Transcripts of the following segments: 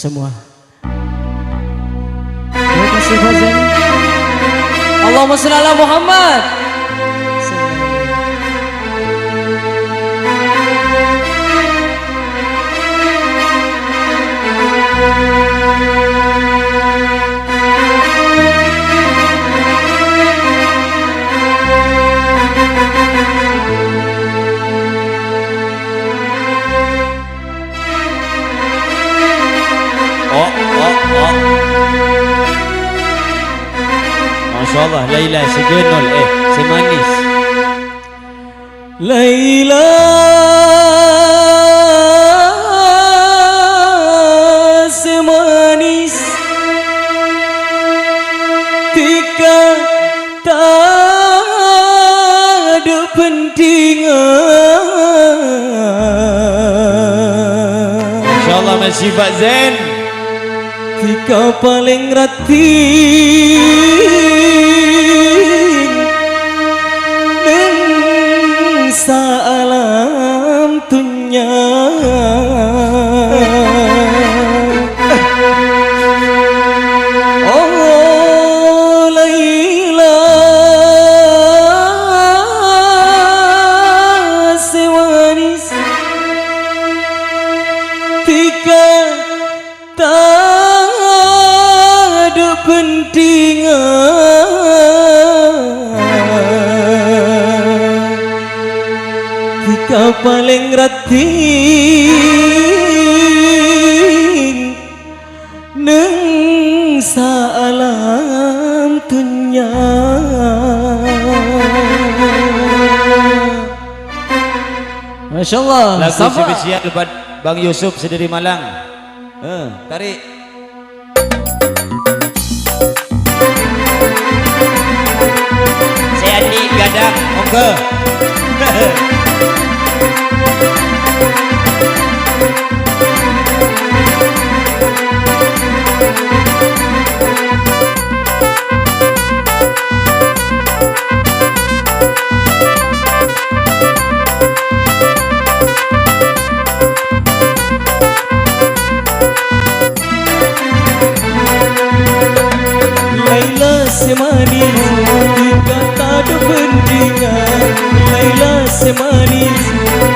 semua. Terima kasih Fazan. Allahumma shalli ala Muhammad. Masya Allah, Laila si genol, si manis. Laila si manis, tika tak ada pentingan. Masya Allah, masih Pak Zain. Tika paling ratin dan salam dunia. Oh Laila si manis, tika tak ada pentingan. Tika paling ratin neng salam dunia. Masya Allah. Lagu spesial buat Bang Yusuf sedari Malang. Tarik. Saya Andi Gadang, monggo. Laila si manis, tika tak ada pentingan. Laila si manis,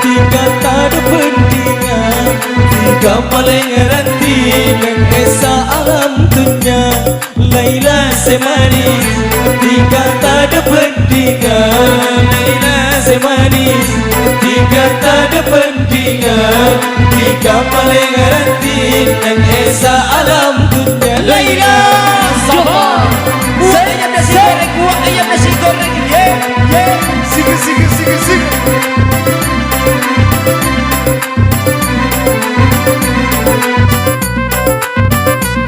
tika tak ada pentingan. Tika paling ratin dan esa alam dunia. Laila si manis, tika tak ada pentingan. Laila si manis, tika tak ada pentingan. Tika paling ratin dan esa alam dunia. Laila Sabar. Ayam nasi goreng, buat ayam nasi goreng. Siga.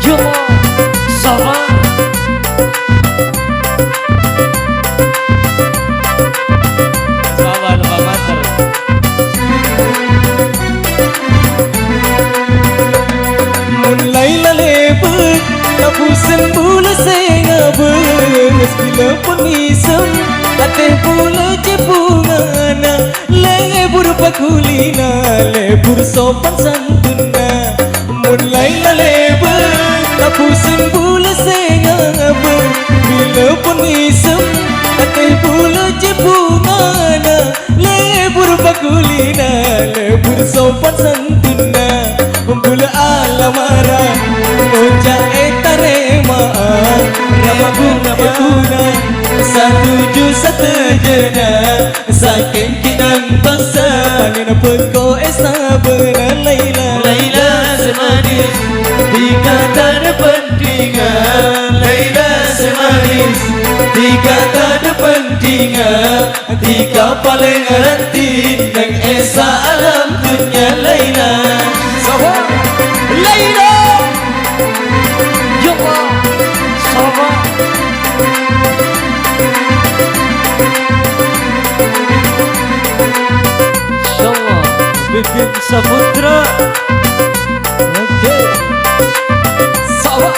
Yo, sabar. Sabar, Bang Mater. Mun Laila lebet, tapusan bula sengabes. Bila pun isem, ateh bula jepungana. Lebur pakulina, lebur sopan santuna. Mun Laila lebet, tapusan bula sengabes. Bila pun isem, ateh bula jepungana. Lebur pakulina, lebur sopan santuna. Bula alamara, moja etarema. Ramaguna maguna, satuju satejana. Saking kinang bangsa, nina peko esa benar. Laila Laila semanis, tika tak ada pentingan. Laila semanis, tika tak ada pentingan. Tika paling ratin dan esa alam dunia. Laila sabar. Laila Jumpa Sabar. InsyaAllah bikin Saputra. Okey, sabar.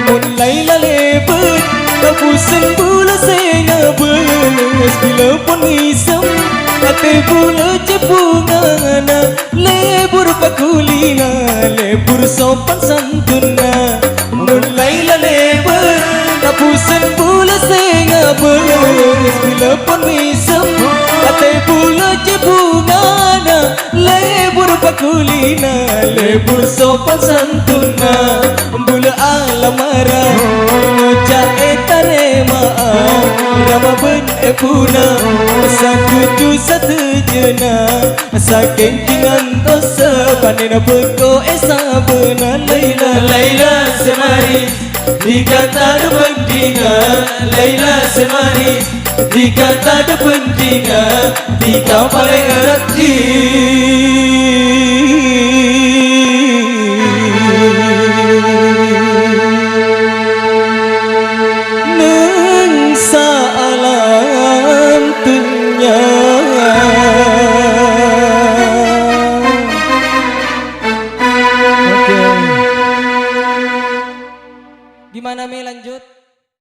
Mun Laila lebet, tapusan bula sengabes. bila pun isem ate bula cepungana lebur pakulina lebur sopan santuna nun laila lebur napusan bula sengaber bila pun isem ate bula cepungana lebur pakulina lebur sopan santuna bula alamara noja etarema rama ben epuna sakuju satujuna saking kingan dosa panena beko esabena Laila Laila semari dikata dependinga Laila semari dikata dependinga dika paling erti neng salam tunya. Gimana Mi lanjut?